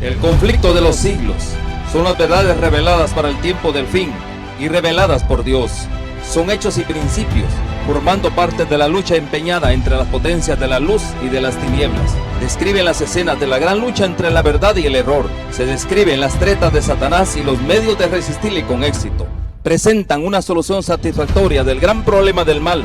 El conflicto de los siglos son las verdades reveladas para el tiempo del fin y reveladas por Dios. Son hechos y principios, formando parte de la lucha empeñada entre las potencias de la luz y de las tinieblas. Describen las escenas de la gran lucha entre la verdad y el error. Se describen las tretas de Satanás y los medios de resistirle con éxito. Presentan una solución satisfactoria del gran problema del mal,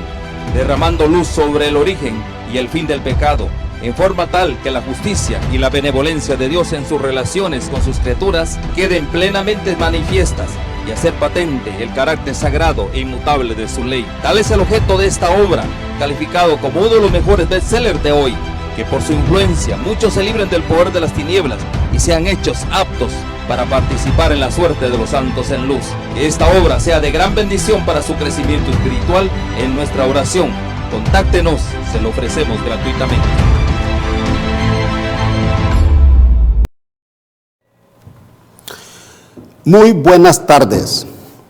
derramando luz sobre el origen y el fin del pecado, en forma tal que la justicia y la benevolencia de Dios en sus relaciones con sus criaturas queden plenamente manifiestas y hacer patente el carácter sagrado e inmutable de su ley. Tal es el objeto de esta obra, calificado como uno de los mejores bestsellers de hoy, que por su influencia muchos se libren del poder de las tinieblas y sean hechos aptos para participar en la suerte de los santos en luz. Que esta obra sea de gran bendición para su crecimiento espiritual en nuestra oración. Contáctenos, se lo ofrecemos gratuitamente. Muy buenas tardes,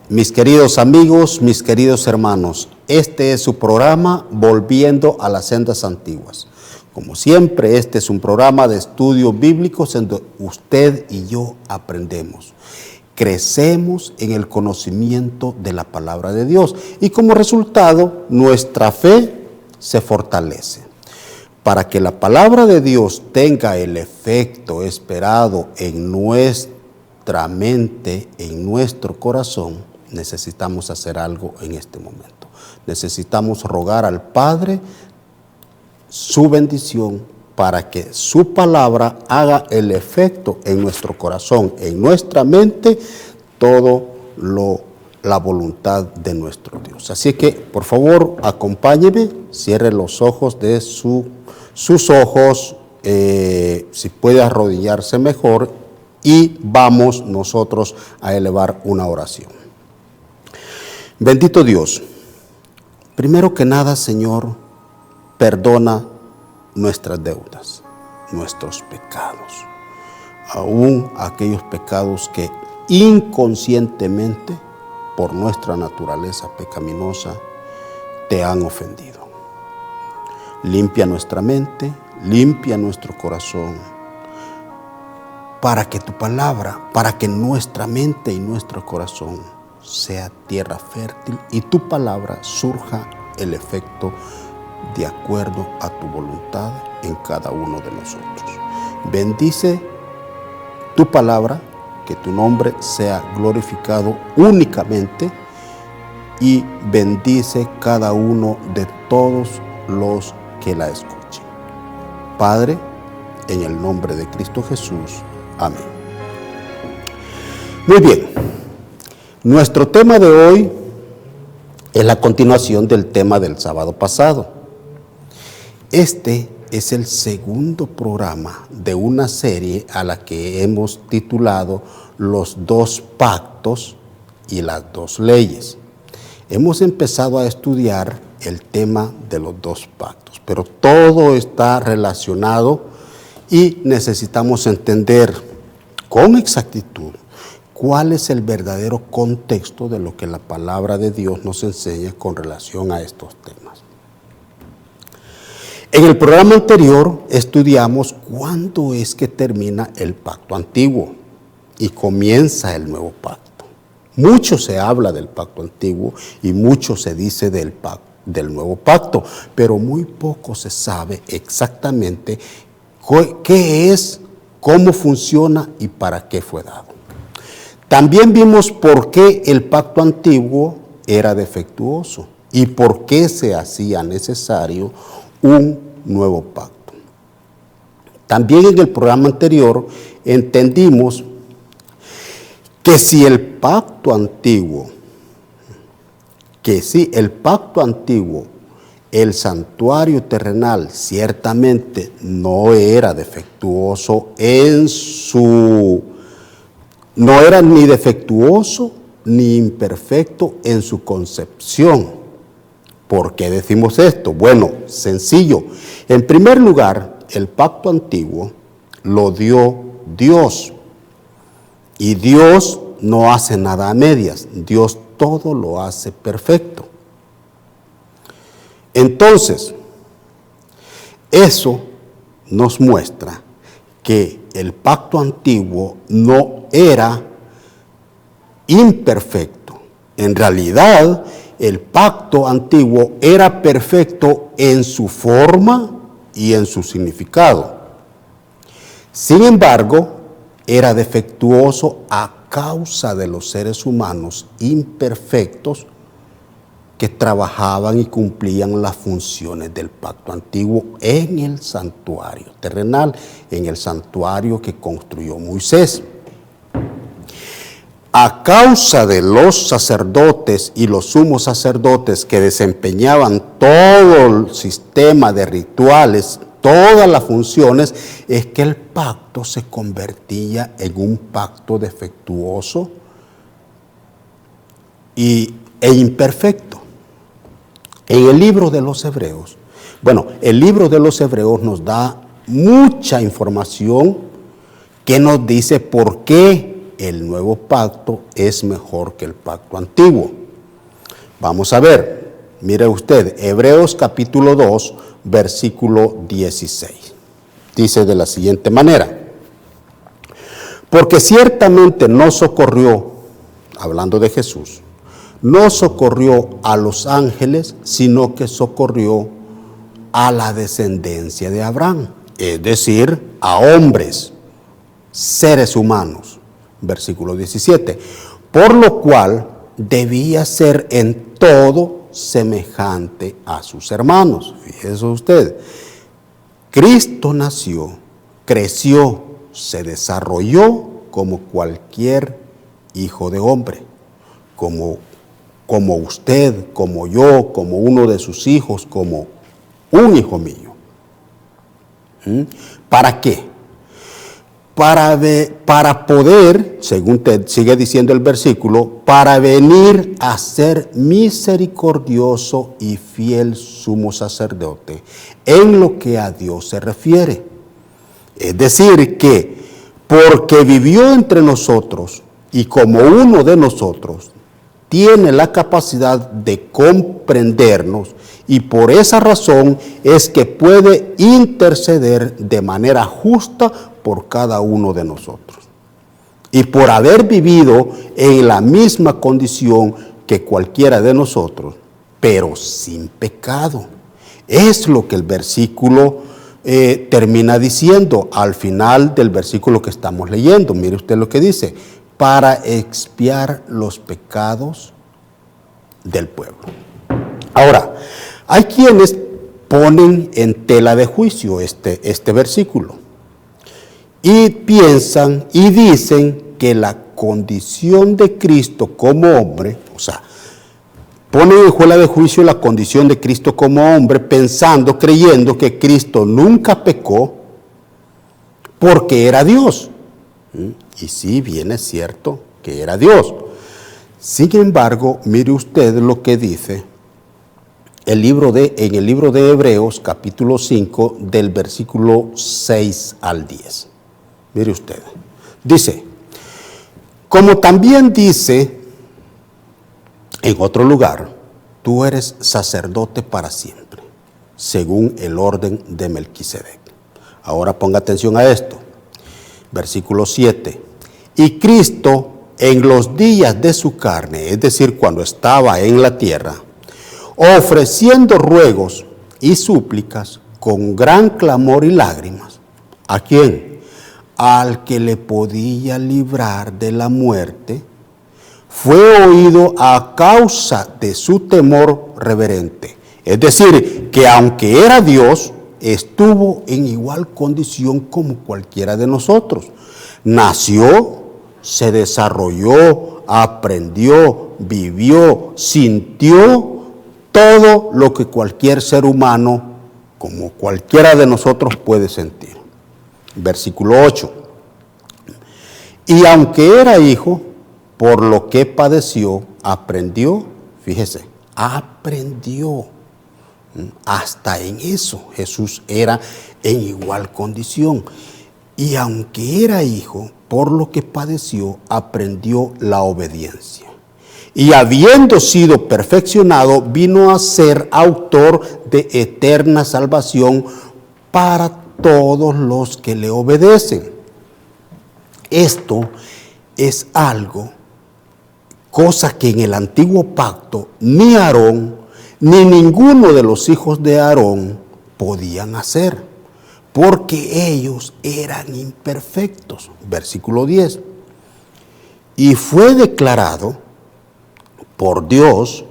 mis queridos amigos, mis queridos hermanos. Este es su programa Volviendo a las Sendas Antiguas. Como siempre, este es un programa de estudios bíblicos en donde usted y yo aprendemos. Crecemos en el conocimiento de la palabra de Dios y como resultado nuestra fe se fortalece. Para que la palabra de Dios tenga el efecto esperado en nuestra mente, en nuestro corazón, necesitamos hacer algo en este momento. Necesitamos rogar al Padre su bendición para que su palabra haga el efecto en nuestro corazón, en nuestra mente, la voluntad de nuestro Dios. Así que, por favor, acompáñeme, cierre los ojos de sus ojos, si puede arrodillarse mejor, y vamos nosotros a elevar una oración. Bendito Dios, primero que nada, Señor, perdona nuestras deudas, nuestros pecados, aún aquellos pecados que inconscientemente, por nuestra naturaleza pecaminosa, te han ofendido. Limpia nuestra mente, limpia nuestro corazón, para que tu palabra, para que nuestra mente y nuestro corazón sea tierra fértil y tu palabra surja el efecto de acuerdo a tu voluntad en cada uno de nosotros. Bendice tu palabra, que tu nombre sea glorificado únicamente, y bendice cada uno de todos los que la escuchen. Padre, en el nombre de Cristo Jesús. Amén. Muy bien, nuestro tema de hoy es la continuación del tema del sábado pasado. Este es el segundo programa de una serie a la que hemos titulado Los dos pactos y las dos leyes. Hemos empezado a estudiar el tema de los dos pactos, pero todo está relacionado y necesitamos entender con exactitud cuál es el verdadero contexto de lo que la palabra de Dios nos enseña con relación a estos temas. En el programa anterior estudiamos cuándo es que termina el pacto antiguo y comienza el nuevo pacto. Mucho se habla del pacto antiguo y mucho se dice del nuevo pacto, pero muy poco se sabe exactamente qué es, cómo funciona y para qué fue dado. También vimos por qué el pacto antiguo era defectuoso y por qué se hacía necesario un nuevo pacto. También en el programa anterior entendimos que si el pacto antiguo, el santuario terrenal ciertamente no era defectuoso no era ni defectuoso ni imperfecto en su concepción. ¿Por qué decimos esto? Bueno, sencillo. En primer lugar, el pacto antiguo lo dio Dios. Y Dios no hace nada a medias. Dios todo lo hace perfecto. Entonces, eso nos muestra que el pacto antiguo no era imperfecto. En realidad, el pacto antiguo era perfecto en su forma y en su significado. Sin embargo, era defectuoso a causa de los seres humanos imperfectos que trabajaban y cumplían las funciones del pacto antiguo en el santuario terrenal, en el santuario que construyó Moisés. A causa de los sacerdotes y los sumos sacerdotes que desempeñaban todo el sistema de rituales, todas las funciones, es que el pacto se convertía en un pacto defectuoso e imperfecto. En el libro de los Hebreos, el libro de los Hebreos nos da mucha información que nos dice por qué el nuevo pacto es mejor que el pacto antiguo. Vamos a ver, mire usted, Hebreos capítulo 2, versículo 16. Dice de la siguiente manera: porque ciertamente no socorrió, hablando de Jesús, no socorrió a los ángeles, sino que socorrió a la descendencia de Abraham, es decir, a hombres, seres humanos. Versículo 17, por lo cual debía ser en todo semejante a sus hermanos. Fíjese usted, Cristo nació, creció, se desarrolló como cualquier hijo de hombre, como usted, como yo, como uno de sus hijos, como un hijo mío. ¿Para qué? Para poder, según sigue diciendo el versículo, para venir a ser misericordioso y fiel sumo sacerdote en lo que a Dios se refiere. Es decir, que porque vivió entre nosotros y como uno de nosotros, tiene la capacidad de comprendernos y por esa razón es que puede interceder de manera justa por cada uno de nosotros. Y por haber vivido en la misma condición que cualquiera de nosotros, pero sin pecado. Es lo que el versículo termina diciendo al final del versículo que estamos leyendo. Mire usted lo que dice: para expiar los pecados del pueblo. Ahora, hay quienes ponen en tela de juicio este versículo y piensan y dicen que la condición de Cristo como hombre, ponen en tela de juicio la condición de Cristo como hombre, creyendo que Cristo nunca pecó porque era Dios. Y sí, bien es cierto que era Dios. Sin embargo, mire usted lo que dice en el libro de Hebreos, capítulo 5, del versículo 6 al 10. Mire usted. Dice, como también dice en otro lugar, tú eres sacerdote para siempre, según el orden de Melquisedec. Ahora ponga atención a esto. Versículo 7. Y Cristo en los días de su carne, es decir, cuando estaba en la tierra, ofreciendo ruegos y súplicas con gran clamor y lágrimas. ¿A quién? Al que le podía librar de la muerte, fue oído a causa de su temor reverente. Es decir, que aunque era Dios, estuvo en igual condición como cualquiera de nosotros. Nació, se desarrolló, aprendió, vivió, sintió todo lo que cualquier ser humano, como cualquiera de nosotros, puede sentir. Versículo 8. Y aunque era hijo, por lo que padeció, aprendió, fíjese, aprendió. Hasta en eso Jesús era en igual condición. Y aunque era hijo, por lo que padeció, aprendió la obediencia. Y habiendo sido perfeccionado, vino a ser autor de eterna salvación para todos los que le obedecen. Esto es algo, cosa que en el antiguo pacto ni Aarón ni ninguno de los hijos de Aarón podían hacer, porque ellos eran imperfectos. Versículo 10. Y fue declarado por Dios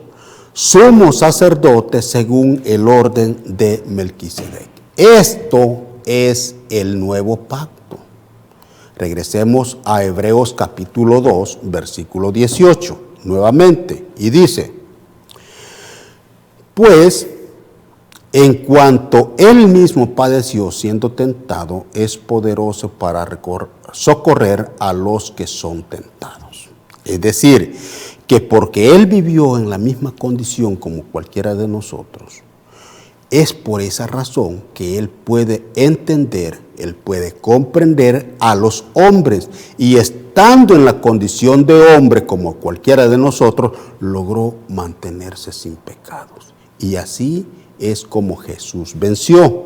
sumo sacerdote según el orden de Melquisedec. Esto es el nuevo pacto. Regresemos a Hebreos capítulo 2, versículo 18, nuevamente, y dice: pues, en cuanto él mismo padeció siendo tentado, es poderoso para socorrer a los que son tentados. Es decir, que porque él vivió en la misma condición como cualquiera de nosotros, es por esa razón que él puede entender, él puede comprender a los hombres, y estando en la condición de hombre como cualquiera de nosotros, logró mantenerse sin pecados. Y así es como Jesús venció.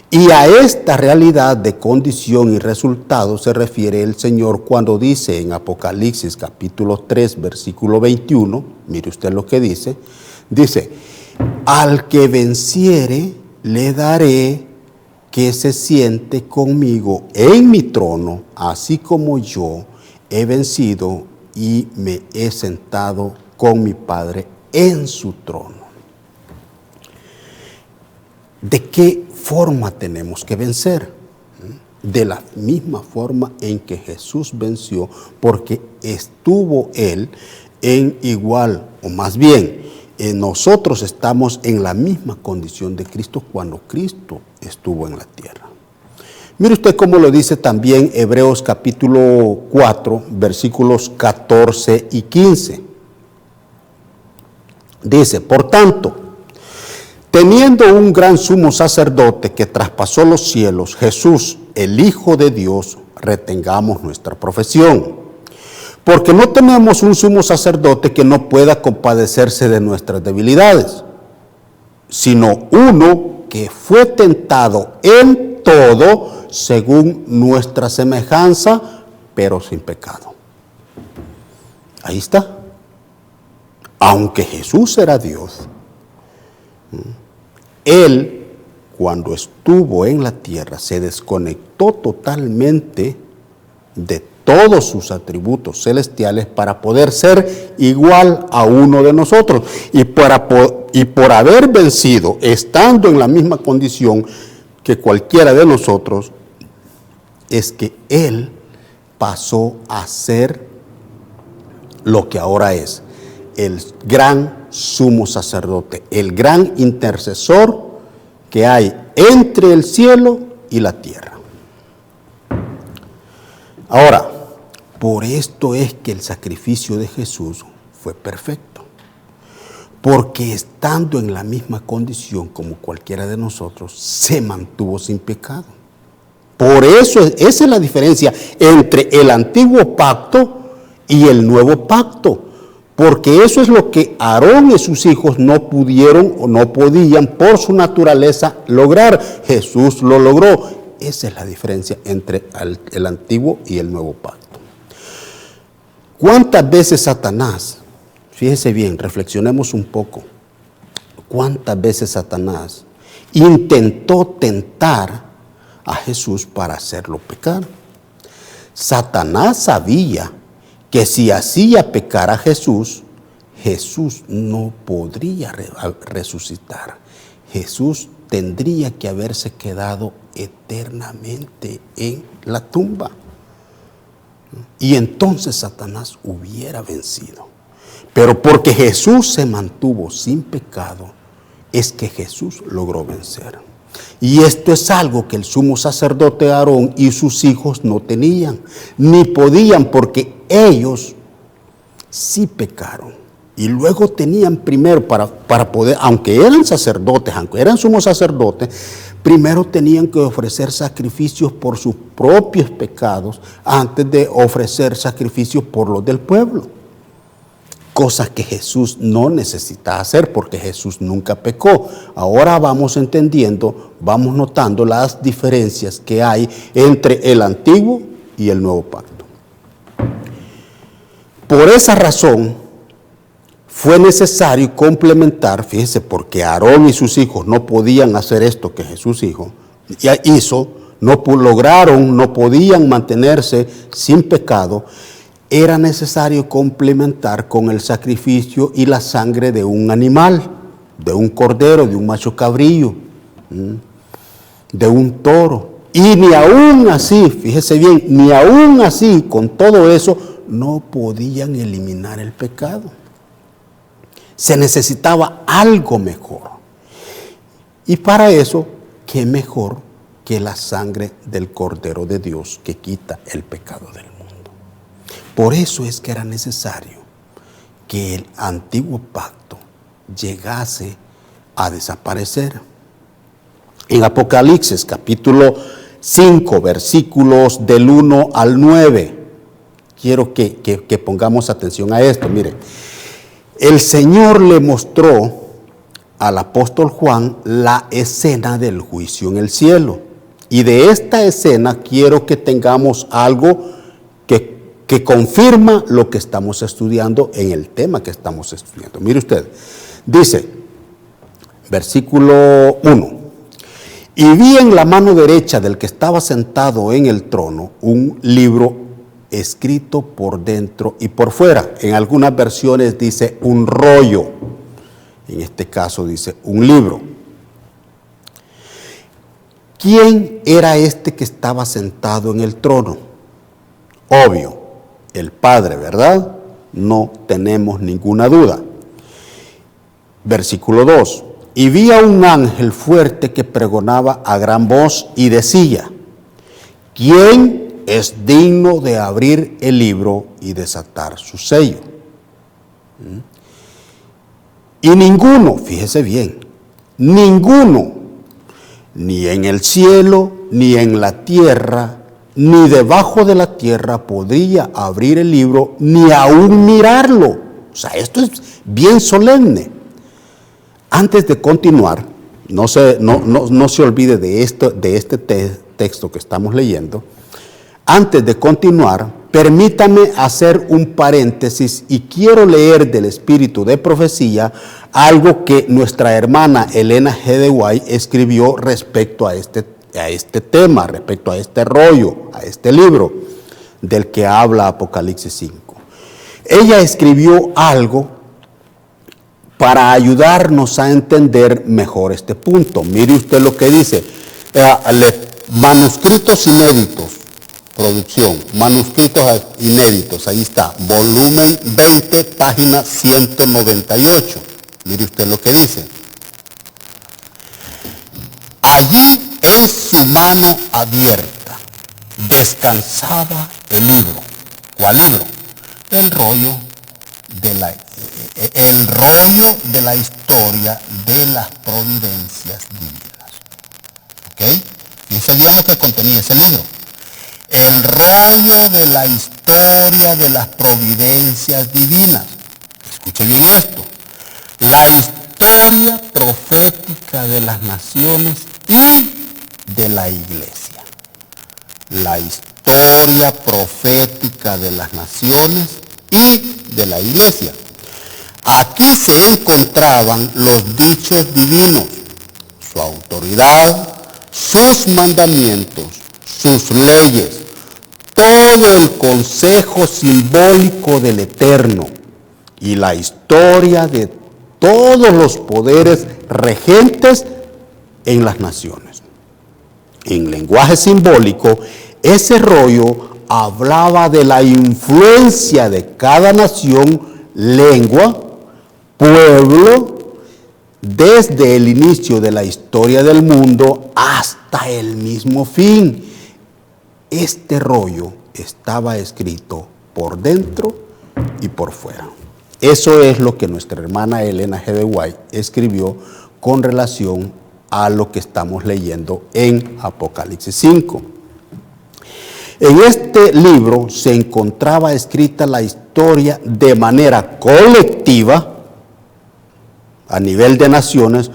Y a esta realidad de condición y resultado se refiere el Señor cuando dice en Apocalipsis capítulo 3, versículo 21, mire usted lo que dice, al que venciere le daré que se siente conmigo en mi trono, así como yo he vencido y me he sentado con mi Padre en su trono. ¿De qué forma tenemos que vencer? De la misma forma en que Jesús venció, porque estuvo él en igual, o más bien, nosotros estamos en la misma condición de Cristo cuando Cristo estuvo en la tierra. Mire usted cómo lo dice también Hebreos capítulo 4, versículos 14 y 15. Dice: por tanto, teniendo un gran sumo sacerdote que traspasó los cielos, Jesús, el Hijo de Dios, retengamos nuestra profesión. Porque no tenemos un sumo sacerdote que no pueda compadecerse de nuestras debilidades, sino uno que fue tentado en todo según nuestra semejanza, pero sin pecado. Ahí está. Aunque Jesús era Dios, él, cuando estuvo en la tierra, se desconectó totalmente de todos sus atributos celestiales para poder ser igual a uno de nosotros. Y por haber vencido, estando en la misma condición que cualquiera de nosotros, es que él pasó a ser lo que ahora es el gran sumo sacerdote, el gran intercesor que hay entre el cielo y la tierra. Ahora, por esto es que el sacrificio de Jesús fue perfecto, porque estando en la misma condición como cualquiera de nosotros, se mantuvo sin pecado. Por eso, esa es la diferencia entre el antiguo pacto y el nuevo pacto, porque eso es lo que Aarón y sus hijos no pudieron o no podían por su naturaleza lograr. Jesús lo logró. Esa es la diferencia entre el antiguo y el nuevo pacto. ¿Cuántas veces Satanás, fíjese bien, reflexionemos un poco, cuántas veces Satanás intentó tentar a Jesús para hacerlo pecar? Satanás sabía que si hacía pecar a Jesús, Jesús no podría resucitar. Jesús tendría que haberse quedado eternamente en la tumba. Y entonces Satanás hubiera vencido. Pero porque Jesús se mantuvo sin pecado, es que Jesús logró vencer. Y esto es algo que el sumo sacerdote Aarón y sus hijos no tenían, ni podían, porque ellos sí pecaron. Y luego tenían primero para poder, aunque eran sacerdotes, aunque eran sumos sacerdotes, primero tenían que ofrecer sacrificios por sus propios pecados antes de ofrecer sacrificios por los del pueblo. Cosa que Jesús no necesita hacer porque Jesús nunca pecó. Ahora vamos entendiendo, vamos notando las diferencias que hay entre el antiguo y el nuevo pacto. Por esa razón, fue necesario complementar, fíjese, porque Aarón y sus hijos no podían hacer esto que Jesús hizo, no podían mantenerse sin pecado. Era necesario complementar con el sacrificio y la sangre de un animal, de un cordero, de un macho cabrillo, de un toro. Y ni aún así, fíjese bien, ni aún así, con todo eso, no podían eliminar el pecado. Se necesitaba algo mejor. Y para eso, ¿qué mejor que la sangre del Cordero de Dios que quita el pecado del mundo? Por eso es que era necesario que el antiguo pacto llegase a desaparecer. En Apocalipsis capítulo 5, versículos del 1 al 9, quiero que pongamos atención a esto. Mire, el Señor le mostró al apóstol Juan la escena del juicio en el cielo. Y de esta escena quiero que tengamos algo que confirma lo que estamos estudiando en el tema que estamos estudiando. Mire usted, dice, versículo 1. Y vi en la mano derecha del que estaba sentado en el trono un libro escrito por dentro y por fuera. En algunas versiones dice un rollo. En este caso dice un libro. ¿Quién era este que estaba sentado en el trono? Obvio, el Padre, ¿verdad? No tenemos ninguna duda. Versículo 2. Y vi a un ángel fuerte que pregonaba a gran voz y decía, ¿quién es digno de abrir el libro y desatar su sello? Y ninguno, fíjese bien, ninguno, ni en el cielo, ni en la tierra, ni debajo de la tierra podría abrir el libro, ni aún mirarlo. O sea, esto es bien solemne. Antes de continuar, no se olvide de este texto que estamos leyendo. Antes de continuar, permítame hacer un paréntesis y quiero leer del espíritu de profecía algo que nuestra hermana Elena G. de White escribió respecto a este tema, respecto a este rollo, a este libro del que habla Apocalipsis 5. Ella escribió algo para ayudarnos a entender mejor este punto. Mire usted lo que dice, manuscritos inéditos, producción, manuscritos inéditos, ahí está, volumen 20, página 198. Mire usted lo que dice. Allí es su mano abierta, descansaba el libro. ¿Cuál libro? El rollo de la historia de las providencias divinas. ¿Ok? Fíjense bien lo que contenía ese libro. El rollo de la historia de las providencias divinas. Escuche bien esto. La historia profética de las naciones y de la iglesia. La historia profética de las naciones y de la iglesia. Aquí se encontraban los dichos divinos, su autoridad, sus mandamientos, sus leyes, todo el consejo simbólico del Eterno y la historia de todos los poderes regentes en las naciones. En lenguaje simbólico, ese rollo hablaba de la influencia de cada nación, lengua, pueblo, desde el inicio de la historia del mundo hasta el mismo fin. Este rollo estaba escrito por dentro y por fuera. Eso es lo que nuestra hermana Elena G. de White escribió con relación a lo que estamos leyendo en Apocalipsis 5. En este libro se encontraba escrita la historia de manera colectiva, a nivel de naciones,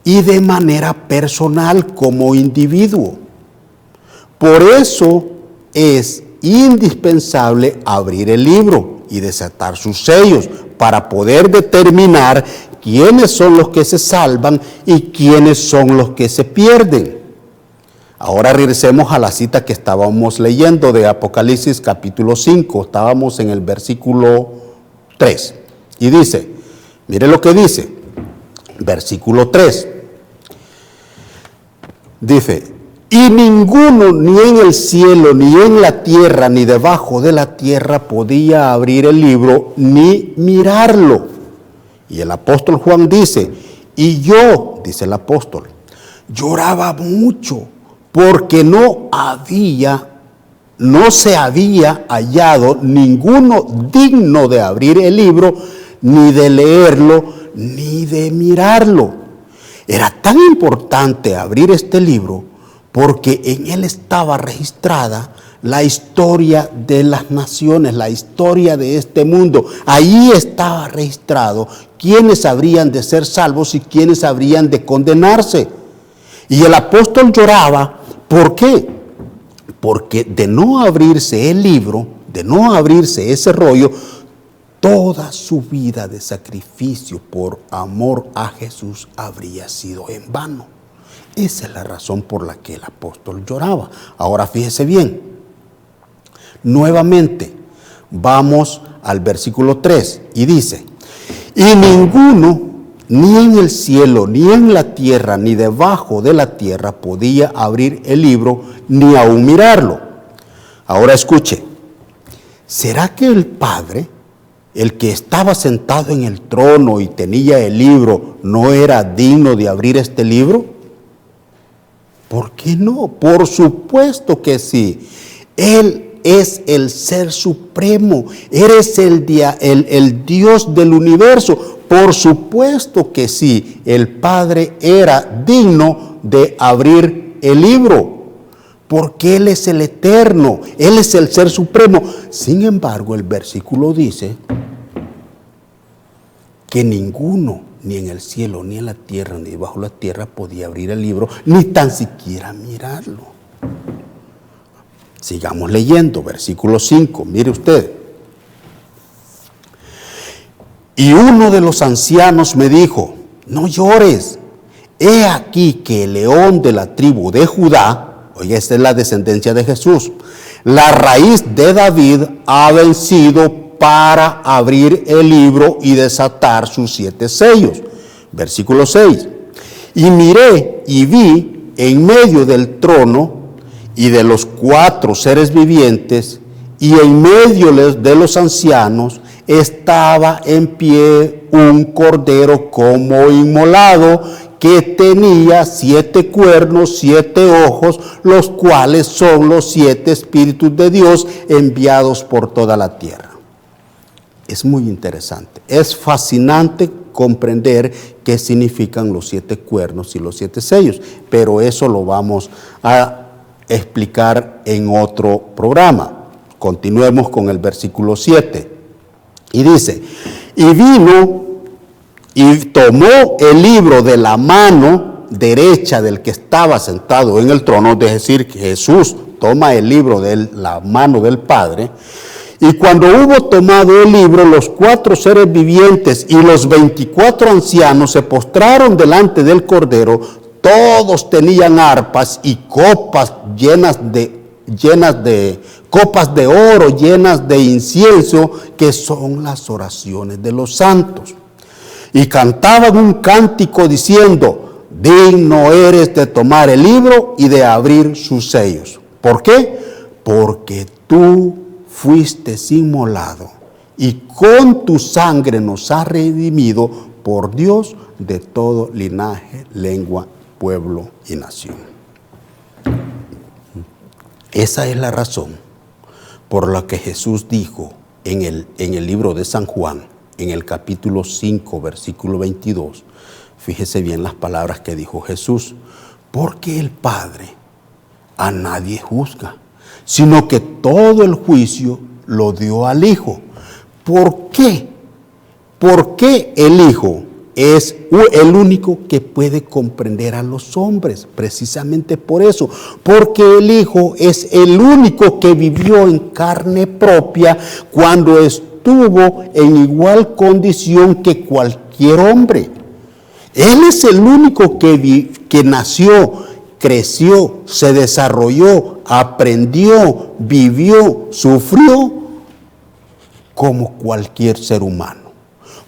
y de manera personal como individuo. Por eso es indispensable abrir el libro y desatar sus sellos para poder determinar quiénes son los que se salvan y quiénes son los que se pierden. Ahora regresemos a la cita que estábamos leyendo de Apocalipsis capítulo 5. Estábamos en el versículo 3. Y dice, mire lo que dice, versículo 3. Dice, y ninguno, ni en el cielo, ni en la tierra, ni debajo de la tierra, podía abrir el libro, ni mirarlo. Y el apóstol Juan dice, y yo, dice el apóstol, lloraba mucho, porque no se había hallado ninguno digno de abrir el libro, ni de leerlo, ni de mirarlo. Era tan importante abrir este libro porque en él estaba registrada la historia de las naciones, la historia de este mundo. Ahí estaba registrado quiénes habrían de ser salvos y quiénes habrían de condenarse. Y el apóstol lloraba, ¿por qué? Porque de no abrirse el libro, de no abrirse ese rollo, toda su vida de sacrificio por amor a Jesús habría sido en vano. Esa es la razón por la que el apóstol lloraba. Ahora fíjese bien, nuevamente vamos al versículo 3 y dice, y ninguno, ni en el cielo, ni en la tierra, ni debajo de la tierra podía abrir el libro, ni aún mirarlo. Ahora escuche, ¿será que el Padre, el que estaba sentado en el trono y tenía el libro, no era digno de abrir este libro? ¿Por qué no? Por supuesto que sí. Él es el ser supremo. Él es el Dios del universo. Por supuesto que sí. El Padre era digno de abrir el libro. Porque Él es el eterno. Él es el ser supremo. Sin embargo, el versículo dice que ninguno, ni en el cielo, ni en la tierra, ni debajo de la tierra, podía abrir el libro, ni tan siquiera mirarlo. Sigamos leyendo, versículo 5, mire usted. Y uno de los ancianos me dijo, no llores, he aquí que el león de la tribu de Judá, oye, esta es la descendencia de Jesús, la raíz de David ha vencido para abrir el libro y desatar sus 7 sellos. Versículo 6. Y miré y vi en medio del trono y de los 4 seres vivientes y en medio de los ancianos estaba en pie un cordero como inmolado que tenía 7 cuernos, 7 ojos, los cuales son los 7 espíritus de Dios enviados por toda la tierra. Es muy interesante, es fascinante comprender qué significan los 7 cuernos y los 7 sellos, pero eso lo vamos a explicar en otro programa. Continuemos con el versículo 7. Y dice, y vino y tomó el libro de la mano derecha del que estaba sentado en el trono, es decir, que Jesús toma el libro de la mano del Padre. Y cuando hubo tomado el libro, los 4 seres vivientes y los 24 ancianos se postraron delante del Cordero. Todos tenían arpas y copas llenas de copas de oro, llenas de incienso, que son las oraciones de los santos. Y cantaban un cántico diciendo, digno eres de tomar el libro y de abrir sus sellos. ¿Por qué? Porque tú fuiste inmolado y con tu sangre nos has redimido por Dios de todo linaje, lengua, pueblo y nación. Esa es la razón por la que Jesús dijo en el libro de San Juan, en el capítulo 5, versículo 22, fíjese bien las palabras que dijo Jesús, porque el Padre a nadie juzga, sino que todo el juicio lo dio al Hijo. ¿Por qué? ¿Por qué el Hijo? es el único que puede comprender a los hombres, precisamente por eso, porque el Hijo es el único que vivió en carne propia cuando estuvo en igual condición que cualquier hombre. Él es el único que nació, creció, se desarrolló, aprendió, vivió, sufrió como cualquier ser humano.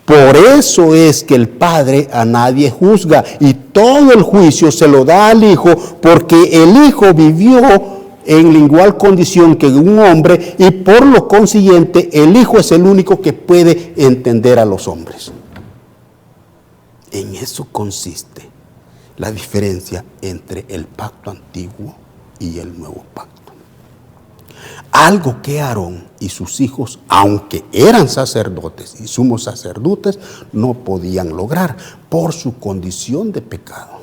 Por eso es que el Padre a nadie juzga y todo el juicio se lo da al Hijo, porque el Hijo vivió en la igual condición que un hombre y por lo consiguiente el Hijo es el único que puede entender a los hombres. En eso consiste la diferencia entre el pacto antiguo y el nuevo pacto. Algo que Aarón y sus hijos, aunque eran sacerdotes y sumos sacerdotes, no podían lograr por su condición de pecado.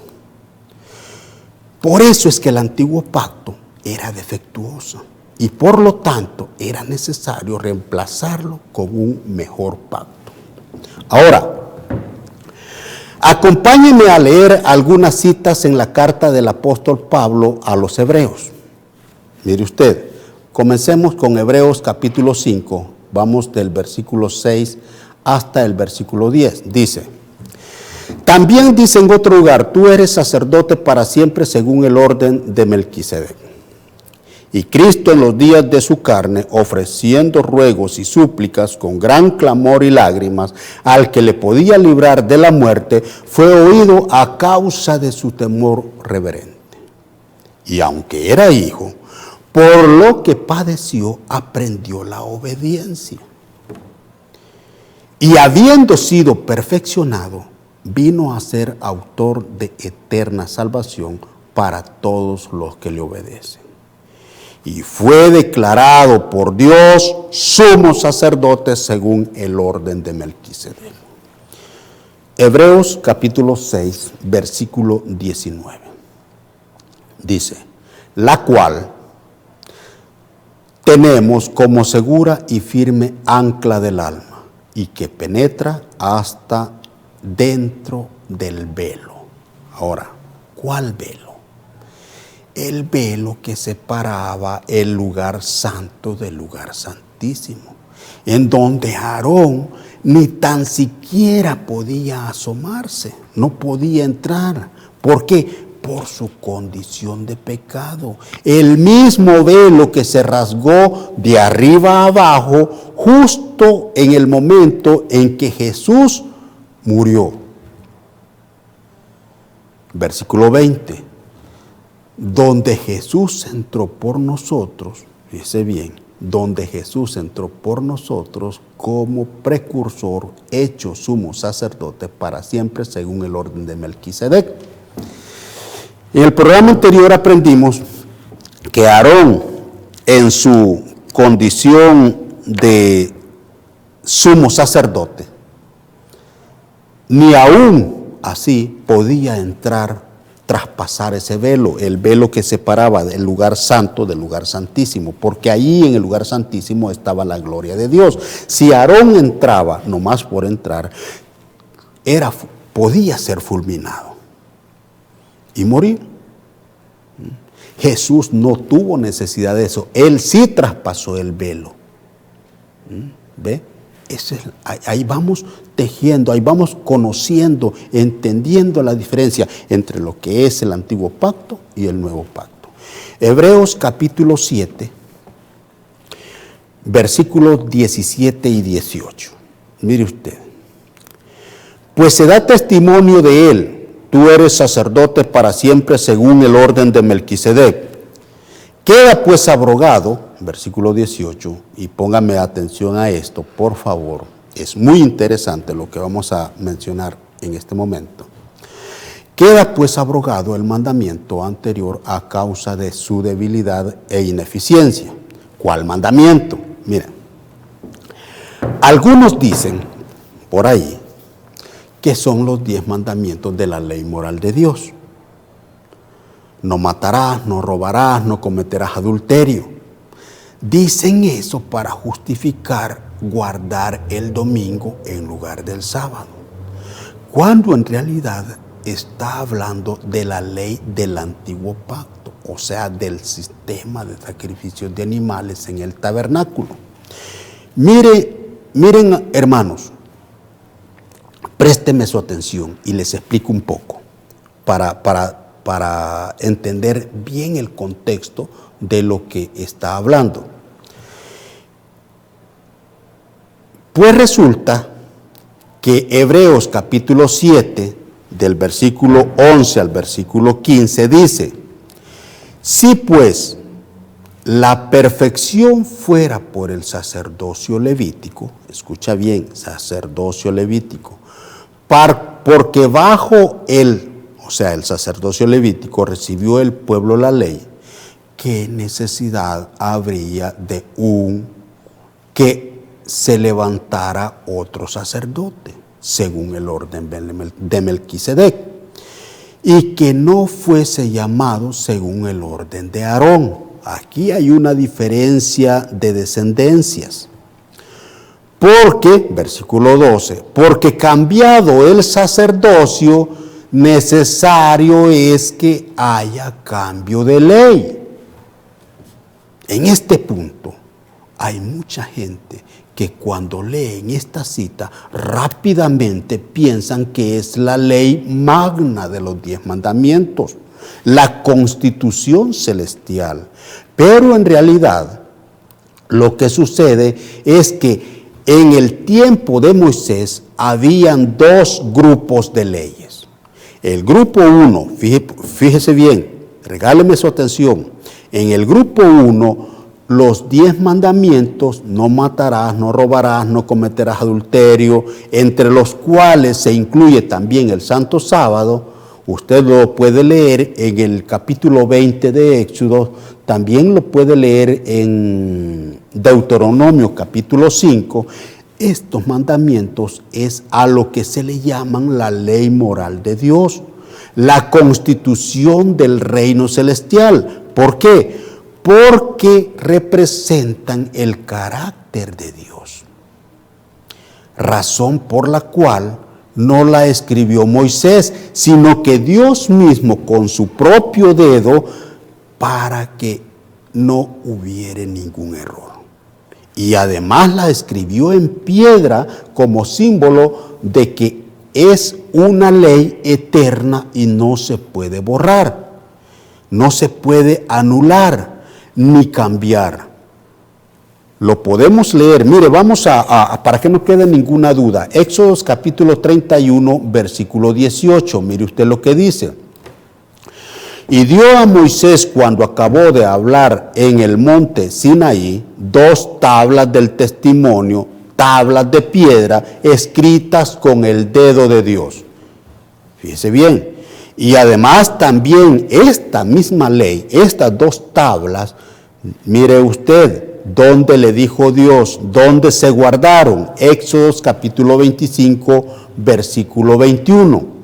Por eso es que el antiguo pacto era defectuoso y por lo tanto era necesario reemplazarlo con un mejor pacto. Ahora, acompáñenme a leer algunas citas en la carta del apóstol Pablo a los hebreos. Mire usted, comencemos con Hebreos capítulo 5, vamos del versículo 6 hasta el versículo 10. Dice, también dice en otro lugar, tú eres sacerdote para siempre según el orden de Melquisedec. Y Cristo en los días de su carne, ofreciendo ruegos y súplicas con gran clamor y lágrimas, al que le podía librar de la muerte, fue oído a causa de su temor reverente. Y aunque era hijo, por lo que padeció, aprendió la obediencia. Y habiendo sido perfeccionado, vino a ser autor de eterna salvación para todos los que le obedecen. Y fue declarado por Dios sumo sacerdote según el orden de Melquisedec. Hebreos capítulo 6, versículo 19. Dice, la cual tenemos como segura y firme ancla del alma, y que penetra hasta dentro del velo. Ahora, ¿cuál velo? El velo que separaba el lugar santo del lugar santísimo, en donde Aarón ni tan siquiera podía asomarse, no podía entrar. ¿Por qué? Por su condición de pecado. El mismo velo que se rasgó de arriba a abajo justo en el momento en que Jesús murió. Versículo 20. Donde Jesús entró por nosotros, fíjese bien, donde Jesús entró por nosotros como precursor, hecho sumo sacerdote para siempre según el orden de Melquisedec. En el programa anterior aprendimos que Aarón, en su condición de sumo sacerdote, ni aún así podía entrar, traspasar ese velo, el velo que separaba del lugar santo del lugar santísimo, porque ahí en el lugar santísimo estaba la gloria de Dios. Si Aarón entraba, nomás por entrar, podía ser fulminado y morir. Jesús no tuvo necesidad de eso, Él sí traspasó el velo. ¿Ve? Ahí vamos tejiendo, ahí vamos conociendo, entendiendo la diferencia entre lo que es el antiguo pacto y el nuevo pacto. Hebreos capítulo 7, versículos 17 y 18. Mire usted. Pues se da testimonio de él, tú eres sacerdote para siempre según el orden de Melquisedec. Queda pues abrogado, versículo 18, y póngame atención a esto, por favor. Es muy interesante lo que vamos a mencionar en este momento. Queda pues abrogado el mandamiento anterior a causa de su debilidad e ineficiencia. ¿Cuál mandamiento? Miren, algunos dicen por ahí que son los 10 mandamientos de la ley moral de Dios. No matarás, no robarás, no cometerás adulterio. Dicen eso para justificar guardar el domingo en lugar del sábado. cuando en realidad está hablando de la ley del antiguo pacto, o sea, del sistema de sacrificios de animales en el tabernáculo. Miren, hermanos, présteme su atención y les explico un poco para entender bien el contexto de lo que está hablando. Pues resulta que Hebreos capítulo 7, del versículo 11 al versículo 15, dice: si pues la perfección fuera por el sacerdocio levítico, escucha bien, sacerdocio levítico, porque bajo él, o sea, el sacerdocio levítico, recibió el pueblo la ley, ¿qué necesidad habría de que se levantara otro sacerdote, según el orden de Melquisedec, y que no fuese llamado según el orden de Aarón? Aquí hay una diferencia de descendencias. Porque, versículo 12, porque cambiado el sacerdocio, necesario es que haya cambio de ley. En este punto, hay mucha gente que cuando leen esta cita, rápidamente piensan que es la ley magna de los 10 mandamientos, la constitución celestial. Pero en realidad, lo que sucede es que en el tiempo de Moisés habían 2 grupos de leyes. El grupo 1, fíjese bien, regáleme su atención. En el grupo 1, los 10 mandamientos: no matarás, no robarás, no cometerás adulterio, entre los cuales se incluye también el santo sábado. Usted lo puede leer en el capítulo 20 de Éxodo, también lo puede leer en Deuteronomio capítulo 5. Estos mandamientos es a lo que se le llaman la ley moral de Dios, la constitución del reino celestial. ¿Por qué? Porque representan el carácter de Dios. Razón por la cual no la escribió Moisés, sino que Dios mismo con su propio dedo, para que no hubiere ningún error. Y además la escribió en piedra como símbolo de que es una ley eterna y no se puede borrar, no se puede anular ni cambiar. Lo podemos leer. Mire, vamos para que no quede ninguna duda. Éxodo capítulo 31, versículo 18. Mire usted lo que dice. Y dio a Moisés, cuando acabó de hablar en el monte Sinaí, 2 tablas del testimonio, tablas de piedra, escritas con el dedo de Dios. Fíjese bien. Y además también esta misma ley, estas 2 tablas, mire usted, ¿dónde le dijo Dios? ¿Dónde se guardaron? Éxodo capítulo 25, versículo 21.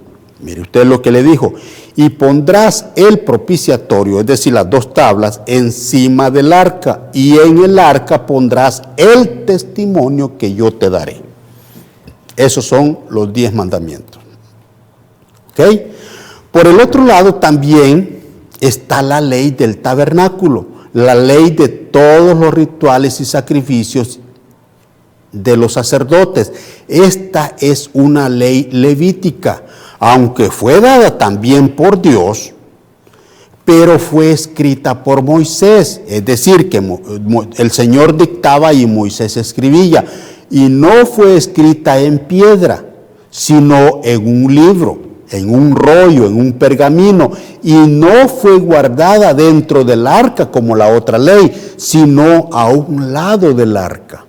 Mire usted lo que le dijo. Y pondrás el propiciatorio, es decir, las 2 tablas, encima del arca, y en el arca pondrás el testimonio que yo te daré. Esos son los 10 mandamientos. ¿Ok? Por el otro lado también está la ley del tabernáculo, la ley de todos los rituales y sacrificios de los sacerdotes. Esta es una ley levítica, aunque fue dada también por Dios, pero fue escrita por Moisés. Es decir, que el Señor dictaba y Moisés escribía. Y no fue escrita en piedra, sino en un libro, en un rollo, en un pergamino, y no fue guardada dentro del arca como la otra ley, sino a un lado del arca.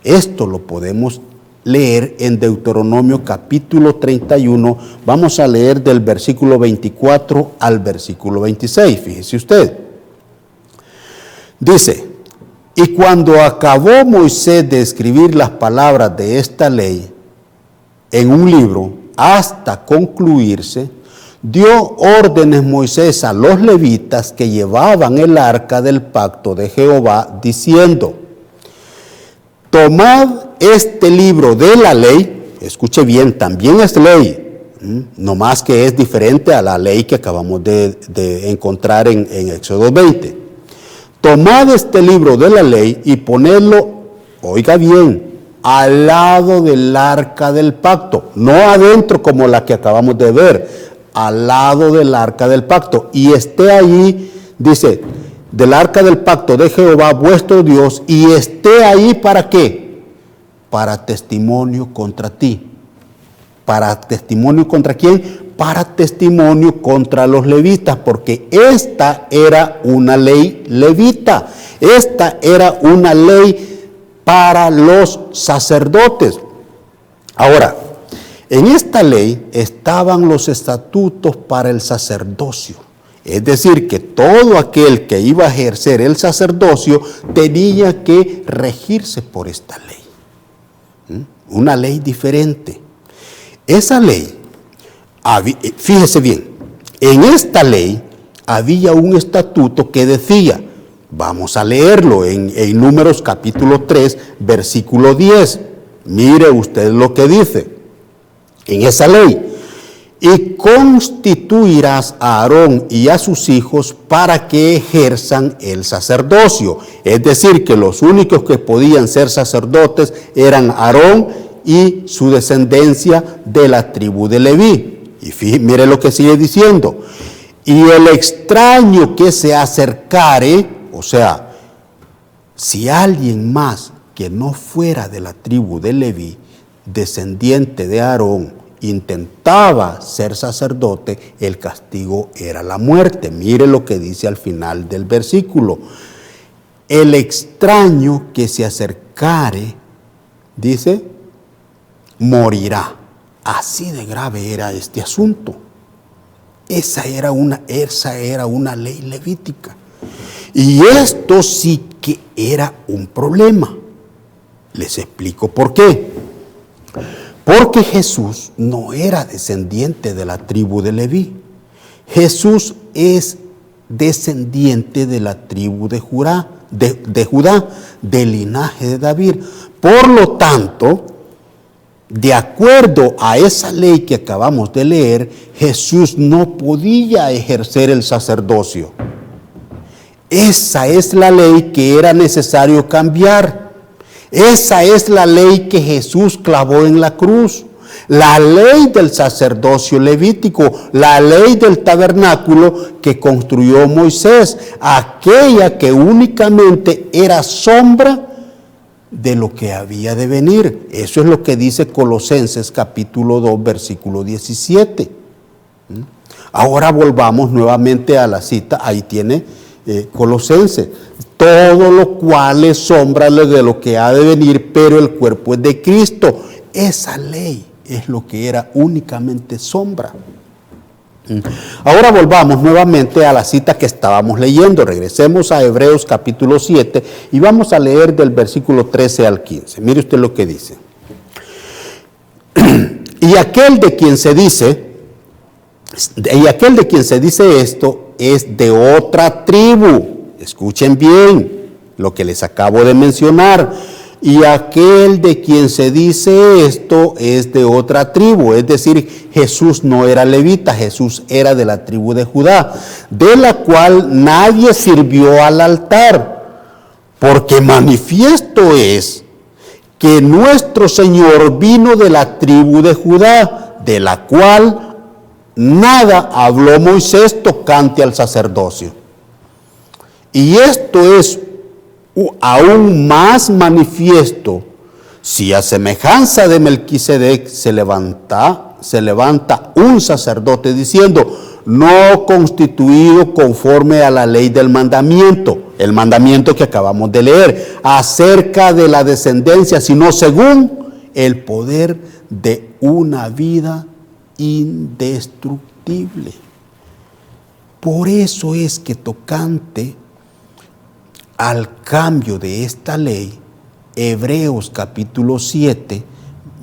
Esto lo podemos leer en Deuteronomio capítulo 31, vamos a leer del versículo 24 al versículo 26, fíjese usted. Dice: y cuando acabó Moisés de escribir las palabras de esta ley en un libro, hasta concluirse, dio órdenes Moisés a los levitas que llevaban el arca del pacto de Jehová, diciendo: tomad este libro de la ley, escuche bien, también es ley, No más que es diferente a la ley que acabamos de encontrar en Éxodo 20. Tomad este libro de la ley y ponedlo, oiga bien, al lado del arca del pacto, no adentro como la que acabamos de ver, al lado del arca del pacto, y esté allí, dice, del arca del pacto de Jehová vuestro Dios, y esté ahí ¿para qué? Para testimonio contra ti. ¿Para testimonio contra quién? Para testimonio contra los levitas, porque esta era una ley levita, esta era una ley para los sacerdotes. Ahora, en esta ley estaban los estatutos para el sacerdocio, es decir, que todo aquel que iba a ejercer el sacerdocio tenía que regirse por esta ley, una ley diferente. Esa ley, fíjese bien, en esta ley había un estatuto que decía, vamos a leerlo en Números capítulo 3, versículo 10. Mire usted lo que dice en esa ley. Y constituirás a Aarón y a sus hijos para que ejerzan el sacerdocio. Es decir, que los únicos que podían ser sacerdotes eran Aarón y su descendencia de la tribu de Leví. Y mire lo que sigue diciendo. Y el extraño que se acercare, o sea, si alguien más que no fuera de la tribu de Leví, descendiente de Aarón, intentaba ser sacerdote, el castigo era la muerte. Mire lo que dice al final del versículo. El extraño que se acercare, dice, morirá. Así de grave era este asunto. Esa era una ley levítica. Y esto sí que era un problema. Les explico por qué. Porque Jesús no era descendiente de la tribu de Leví. Jesús es descendiente de la tribu de Judá, del linaje de David. Por lo tanto, de acuerdo a esa ley que acabamos de leer, Jesús no podía ejercer el sacerdocio. Esa es la ley que era necesario cambiar. Esa es la ley que Jesús clavó en la cruz. La ley del sacerdocio levítico, la ley del tabernáculo que construyó Moisés, aquella que únicamente era sombra de lo que había de venir. Eso es lo que dice Colosenses capítulo 2, versículo 17. Ahora volvamos nuevamente a la cita, ahí tiene Colosenses. Todo lo cual es sombra de lo que ha de venir, pero el cuerpo es de Cristo. Esa ley es lo que era únicamente sombra. Ahora volvamos nuevamente a la cita que estábamos leyendo. Regresemos a Hebreos capítulo 7 y vamos a leer del versículo 13 al 15. Mire usted lo que dice. Y aquel de quien se dice esto es de otra tribu. Escuchen bien lo que les acabo de mencionar. Y aquel de quien se dice esto es de otra tribu, es decir, Jesús no era levita, Jesús era de la tribu de Judá, de la cual nadie sirvió al altar, porque manifiesto es que nuestro Señor vino de la tribu de Judá, de la cual nada habló Moisés tocante al sacerdocio. Y esto es aún más manifiesto si a semejanza de Melquisedec se levanta un sacerdote diciendo, no constituido conforme a la ley del mandamiento, el mandamiento que acabamos de leer, acerca de la descendencia, sino según el poder de una vida indestructible. Por eso es que tocante al cambio de esta ley, Hebreos capítulo 7,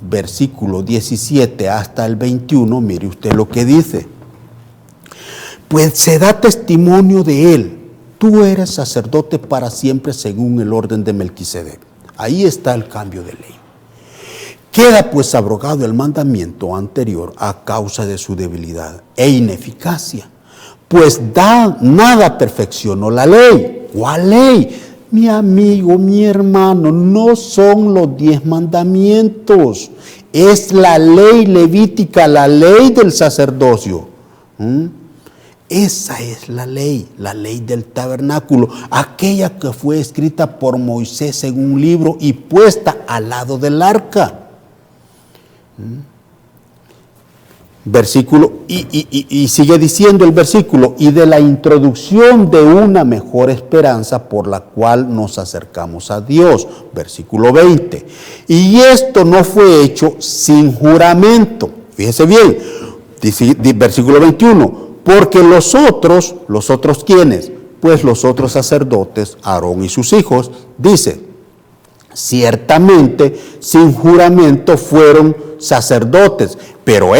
versículo 17 hasta el 21, mire usted lo que dice. Pues se da testimonio de él, tú eres sacerdote para siempre según el orden de Melquisedec. Ahí está el cambio de ley. Queda pues abrogado el mandamiento anterior a causa de su debilidad e ineficacia, pues nada perfeccionó la ley. ¿Cuál ley? Mi amigo, mi hermano, no son los 10 mandamientos, es la ley levítica, la ley del sacerdocio. Esa es la ley del tabernáculo, aquella que fue escrita por Moisés en un libro y puesta al lado del arca. Versículo, y sigue diciendo el versículo, y de la introducción de una mejor esperanza por la cual nos acercamos a Dios. Versículo 20. Y esto no fue hecho sin juramento. Fíjese bien, dice, versículo 21. Porque los otros ¿quiénes? Pues los otros sacerdotes, Aarón y sus hijos, dice, ciertamente sin juramento fueron sacerdotes, pero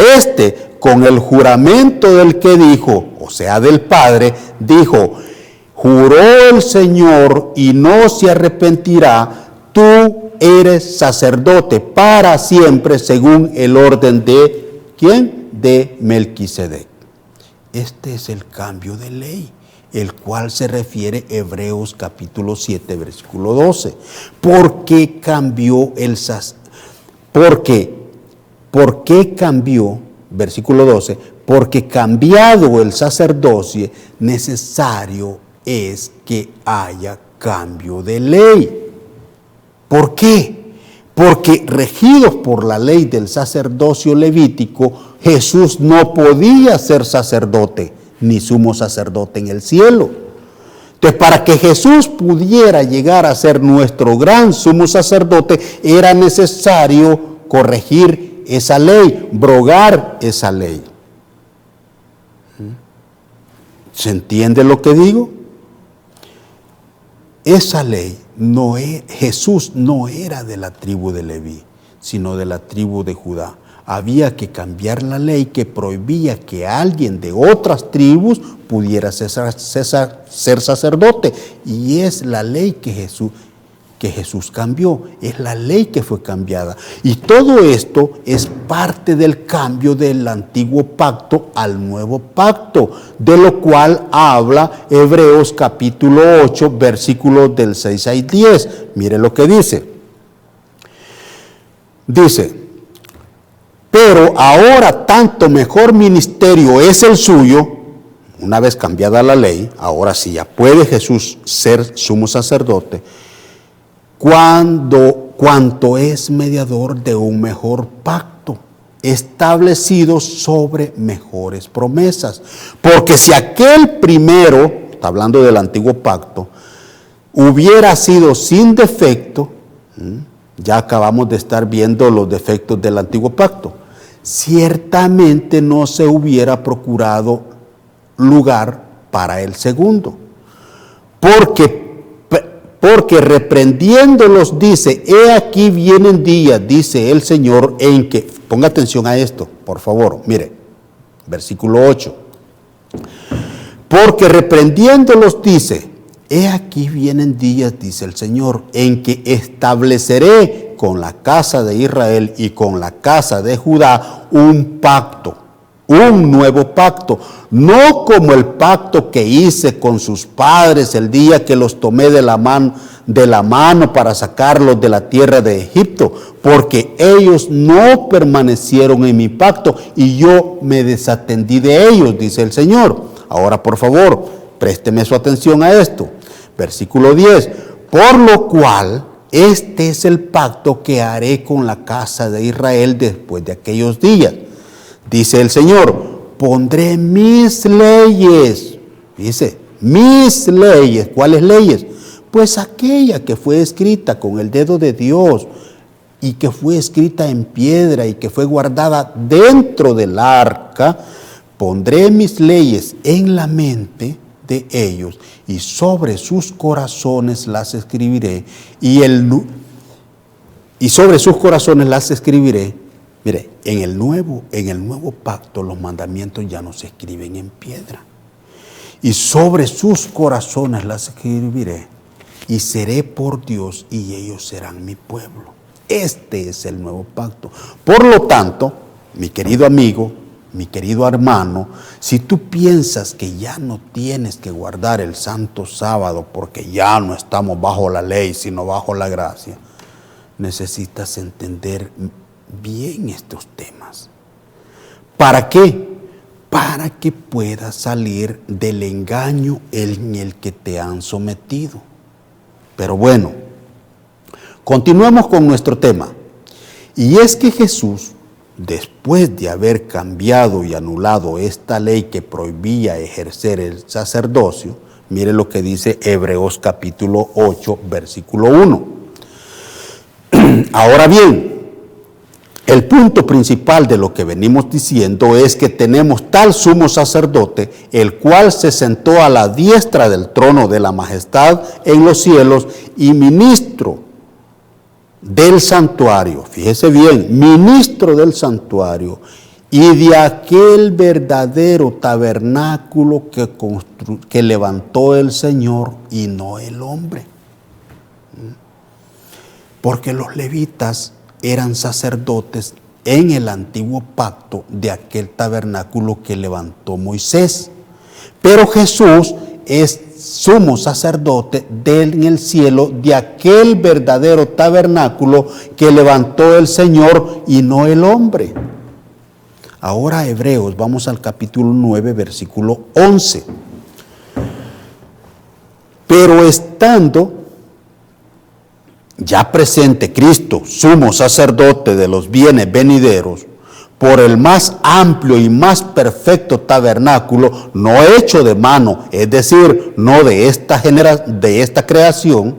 con el juramento del que dijo, o sea del Padre, dijo, juró el Señor y no se arrepentirá, tú eres sacerdote para siempre según el orden de, ¿quién? De Melquisedec. Este es el cambio de ley, el cual se refiere Hebreos capítulo 7, versículo 12. ¿Por qué cambió ¿Por qué cambió? Versículo 12. Porque cambiado el sacerdocio, necesario es que haya cambio de ley. ¿Por qué? Porque regidos por la ley del sacerdocio levítico, Jesús no podía ser sacerdote, ni sumo sacerdote en el cielo. Entonces, para que Jesús pudiera llegar a ser nuestro gran sumo sacerdote, era necesario corregir esa ley, abrogar esa ley. ¿Se entiende lo que digo? Esa ley, Jesús no era de la tribu de Leví, sino de la tribu de Judá. Había que cambiar la ley que prohibía que alguien de otras tribus pudiera ser sacerdote. Y es la ley que Jesús cambió, es la ley que fue cambiada. Y todo esto es parte del cambio del antiguo pacto al nuevo pacto, de lo cual habla Hebreos capítulo 8, versículos del 6 al 10. Mire lo que dice. Dice, pero ahora tanto mejor ministerio es el suyo, una vez cambiada la ley, ahora sí ya puede Jesús ser sumo sacerdote, cuanto es mediador de un mejor pacto, establecido sobre mejores promesas. Porque si aquel primero, está hablando del antiguo pacto, hubiera sido sin defecto, ya acabamos de estar viendo los defectos del antiguo pacto, ciertamente no se hubiera procurado lugar para el segundo. Porque reprendiéndolos dice, he aquí vienen días, dice el Señor, en que, ponga atención a esto, por favor, mire, versículo 8. Porque reprendiéndolos dice, he aquí vienen días, dice el Señor, en que estableceré con la casa de Israel y con la casa de Judá un pacto, un nuevo pacto, no como el pacto que hice con sus padres el día que los tomé de la mano para sacarlos de la tierra de Egipto, porque ellos no permanecieron en mi pacto y yo me desatendí de ellos, dice el Señor. Ahora, por favor, présteme su atención a esto. Versículo 10. Por lo cual, este es el pacto que haré con la casa de Israel después de aquellos días. Dice el Señor, pondré mis leyes. Dice, mis leyes. ¿Cuáles leyes? Pues aquella que fue escrita con el dedo de Dios y que fue escrita en piedra y que fue guardada dentro del arca. Pondré mis leyes en la mente de ellos y sobre sus corazones las escribiré y sobre sus corazones las escribiré. Mire, en el nuevo pacto los mandamientos ya no se escriben en piedra. Y sobre sus corazones las escribiré y seré por Dios y ellos serán mi pueblo. Este es el nuevo pacto. Por lo tanto, mi querido amigo, mi querido hermano, si tú piensas que ya no tienes que guardar el santo sábado porque ya no estamos bajo la ley, sino bajo la gracia, necesitas entender bien estos temas. ¿Para qué? Para que puedas salir del engaño en el que te han sometido. Pero bueno, continuemos con nuestro tema. Y es que Jesús, después de haber cambiado y anulado esta ley que prohibía ejercer el sacerdocio, mire lo que dice Hebreos capítulo 8, versículo 1. Ahora bien, el punto principal de lo que venimos diciendo es que tenemos tal sumo sacerdote, el cual se sentó a la diestra del trono de la majestad en los cielos y ministro del santuario, fíjese bien, ministro del santuario y de aquel verdadero tabernáculo que levantó el Señor y no el hombre. Porque los levitas eran sacerdotes en el antiguo pacto de aquel tabernáculo que levantó Moisés. Pero Jesús es sumo sacerdote en el cielo de aquel verdadero tabernáculo que levantó el Señor y no el hombre. Ahora Hebreos, vamos al capítulo 9, versículo 11. Pero estando ya presente Cristo, sumo sacerdote de los bienes venideros, por el más amplio y más perfecto tabernáculo, no hecho de mano, es decir, no de esta creación,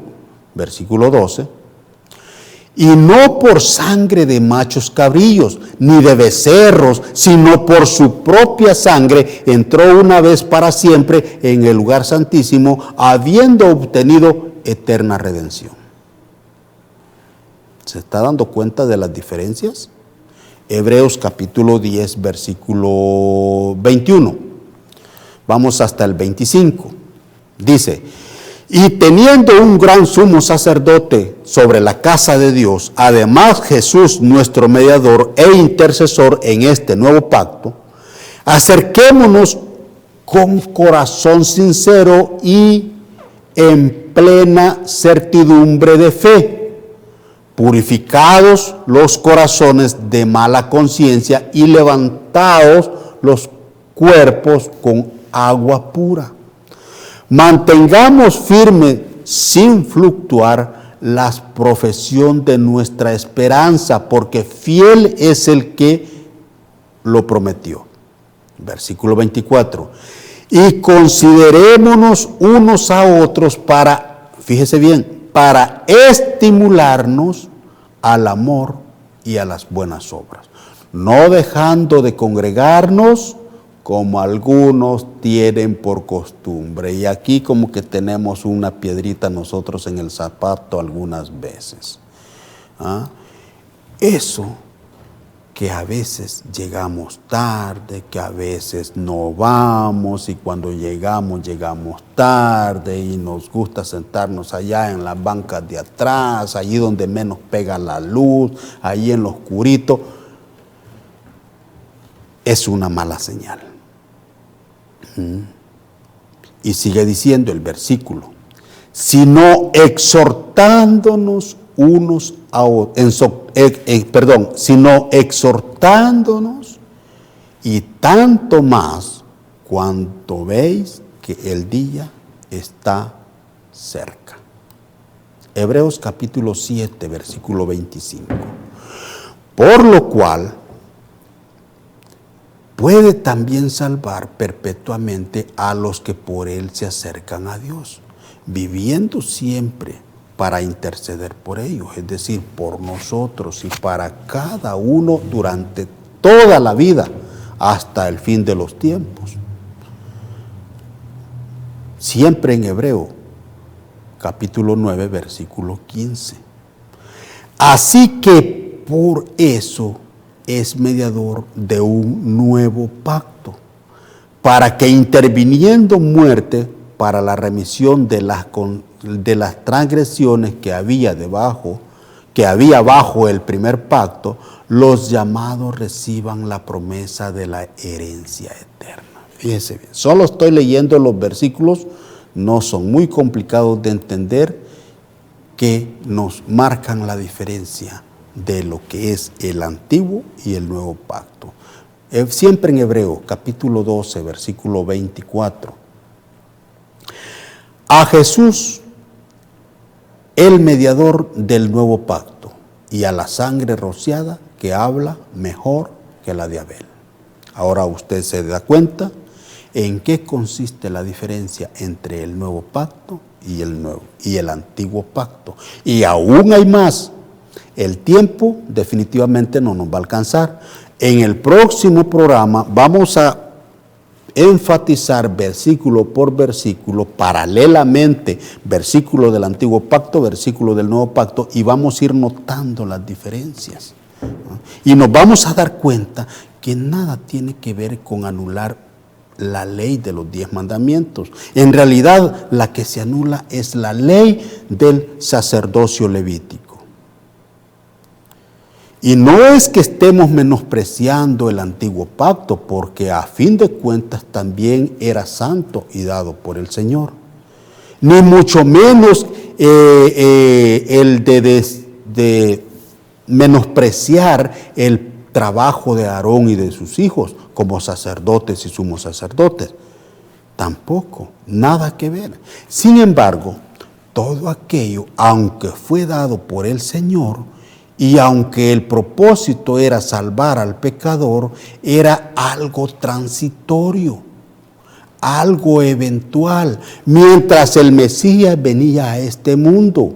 versículo 12, y no por sangre de machos cabrillos, ni de becerros, sino por su propia sangre, entró una vez para siempre en el lugar santísimo, habiendo obtenido eterna redención. ¿Se está dando cuenta de las diferencias? Hebreos capítulo 10, versículo 21. Vamos hasta el 25. Dice, y teniendo un gran sumo sacerdote sobre la casa de Dios, además Jesús nuestro mediador e intercesor en este nuevo pacto, acerquémonos con corazón sincero y en plena certidumbre de fe, purificados los corazones de mala conciencia y levantados los cuerpos con agua pura. Mantengamos firme sin fluctuar la profesión de nuestra esperanza, porque fiel es el que lo prometió. Versículo 24. Y considerémonos unos a otros para, fíjese bien, para estimularnos al amor y a las buenas obras, no dejando de congregarnos como algunos tienen por costumbre. Y aquí como que tenemos una piedrita nosotros en el zapato algunas veces. Eso que a veces llegamos tarde, que a veces no vamos, y cuando llegamos tarde y nos gusta sentarnos allá en las bancas de atrás, allí donde menos pega la luz, allí en lo oscurito, es una mala señal. Y sigue diciendo el versículo, sino exhortándonos unos a otros, sino exhortándonos, y tanto más cuanto veis que el día está cerca. Hebreos capítulo 7, versículo 25. Por lo cual puede también salvar perpetuamente a los que por él se acercan a Dios, viviendo siempre para interceder por ellos, es decir, por nosotros y para cada uno durante toda la vida, hasta el fin de los tiempos. Siempre en Hebreo, capítulo 9, versículo 15. Así que por eso es mediador de un nuevo pacto, para que interviniendo muerte para la remisión de las transgresiones que había que había bajo el primer pacto, los llamados reciban la promesa de la herencia eterna. Fíjese bien, solo estoy leyendo los versículos, no son muy complicados de entender, que nos marcan la diferencia de lo que es el antiguo y el nuevo pacto. Siempre en Hebreo, capítulo 12, versículo 24. A Jesús, el mediador del nuevo pacto, y a la sangre rociada que habla mejor que la de Abel. Ahora usted se da cuenta en qué consiste la diferencia entre el nuevo pacto y el antiguo pacto. Y aún hay más. El tiempo definitivamente no nos va a alcanzar. En el próximo programa vamos a enfatizar versículo por versículo, paralelamente, versículo del antiguo pacto, versículo del nuevo pacto, y vamos a ir notando las diferencias. Y nos vamos a dar cuenta que nada tiene que ver con anular la ley de los 10 mandamientos. En realidad, la que se anula es la ley del sacerdocio levítico. Y no es que estemos menospreciando el antiguo pacto, porque a fin de cuentas también era santo y dado por el Señor. Ni mucho menos el de menospreciar el trabajo de Aarón y de sus hijos como sacerdotes y sumos sacerdotes. Tampoco, nada que ver. Sin embargo, todo aquello, aunque fue dado por el Señor, y aunque el propósito era salvar al pecador, era algo transitorio, algo eventual, mientras el Mesías venía a este mundo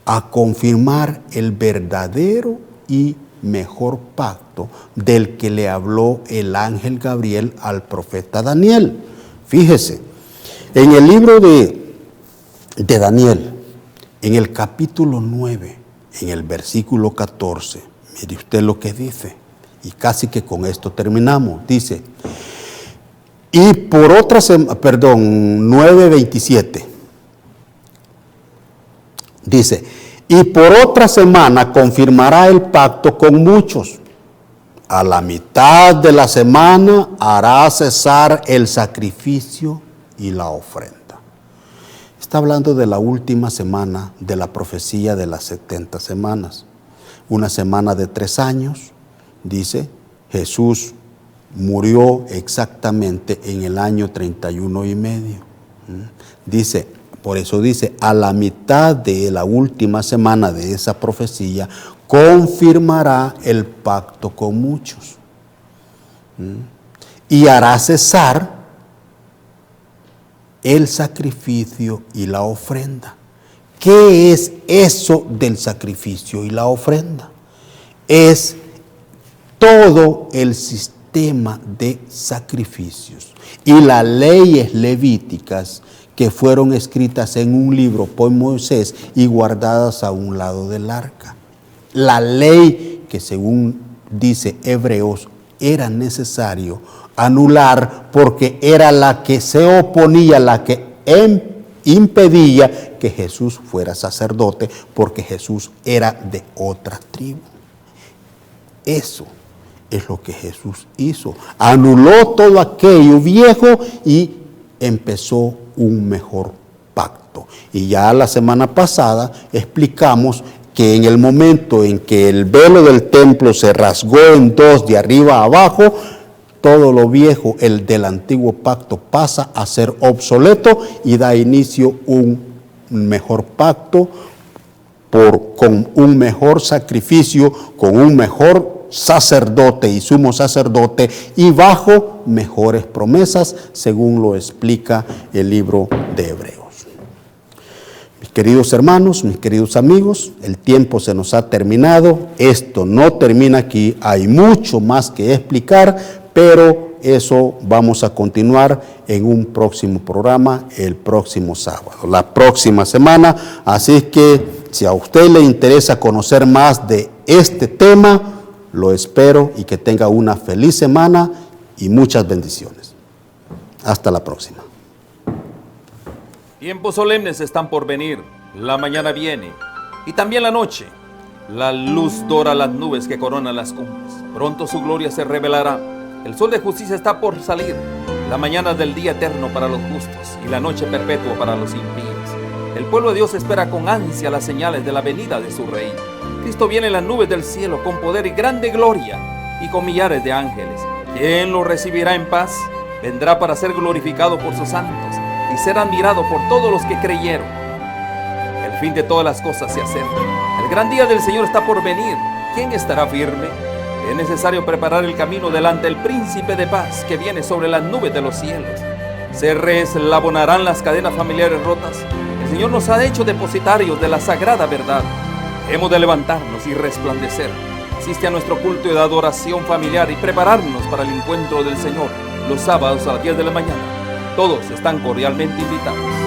a confirmar el verdadero y mejor pacto del que le habló el ángel Gabriel al profeta Daniel. Fíjese, en el libro de Daniel, en el capítulo 9, en el versículo 14, mire usted lo que dice, y casi que con esto terminamos. Dice, y por otra semana, 9:27, dice, y por otra semana confirmará el pacto con muchos. A la mitad de la semana hará cesar el sacrificio y la ofrenda. Está hablando de la última semana de la profecía de las 70 semanas. Una semana de 3 años, dice, Jesús murió exactamente en el año 31 y medio. Dice, por eso dice, a la mitad de la última semana de esa profecía, confirmará el pacto con muchos. Y hará cesar el sacrificio y la ofrenda. ¿Qué es eso del sacrificio y la ofrenda? Es todo el sistema de sacrificios y las leyes levíticas que fueron escritas en un libro por Moisés y guardadas a un lado del arca. La ley que, según dice Hebreos, era necesario anular porque era la que se oponía, la que impedía que Jesús fuera sacerdote, porque Jesús era de otra tribu. Eso es lo que Jesús hizo. Anuló todo aquello viejo y empezó un mejor pacto. Y ya la semana pasada explicamos que en el momento en que el velo del templo se rasgó en dos de arriba a abajo, todo lo viejo, el del antiguo pacto, pasa a ser obsoleto y da inicio un mejor pacto con un mejor sacrificio, con un mejor sacerdote y sumo sacerdote y bajo mejores promesas, según lo explica el libro de Hebreos. Mis queridos hermanos, mis queridos amigos, el tiempo se nos ha terminado. Esto no termina aquí, hay mucho más que explicar, pero eso vamos a continuar en un próximo programa el próximo sábado, la próxima semana. Así es que si a usted le interesa conocer más de este tema, lo espero y que tenga una feliz semana y muchas bendiciones. Hasta la próxima. Tiempos solemnes están por venir, la mañana viene y también la noche. La luz dora las nubes que coronan las cumbres. Pronto su gloria se revelará. El sol de justicia está por salir. La mañana del día eterno para los justos y la noche perpetua para los impíos. El pueblo de Dios espera con ansia las señales de la venida de su Rey. Cristo viene en las nubes del cielo con poder y grande gloria y con millares de ángeles. ¿Quién lo recibirá en paz? Vendrá para ser glorificado por sus santos y ser admirado por todos los que creyeron. El fin de todas las cosas se acerca. El gran día del Señor está por venir. ¿Quién estará firme? Es necesario preparar el camino delante del príncipe de paz que viene sobre las nubes de los cielos. Se reeslabonarán las cadenas familiares rotas. El Señor nos ha hecho depositarios de la sagrada verdad. Hemos de levantarnos y resplandecer. Asiste a nuestro culto de adoración familiar y prepararnos para el encuentro del Señor los sábados a las 10 de la mañana. Todos están cordialmente invitados.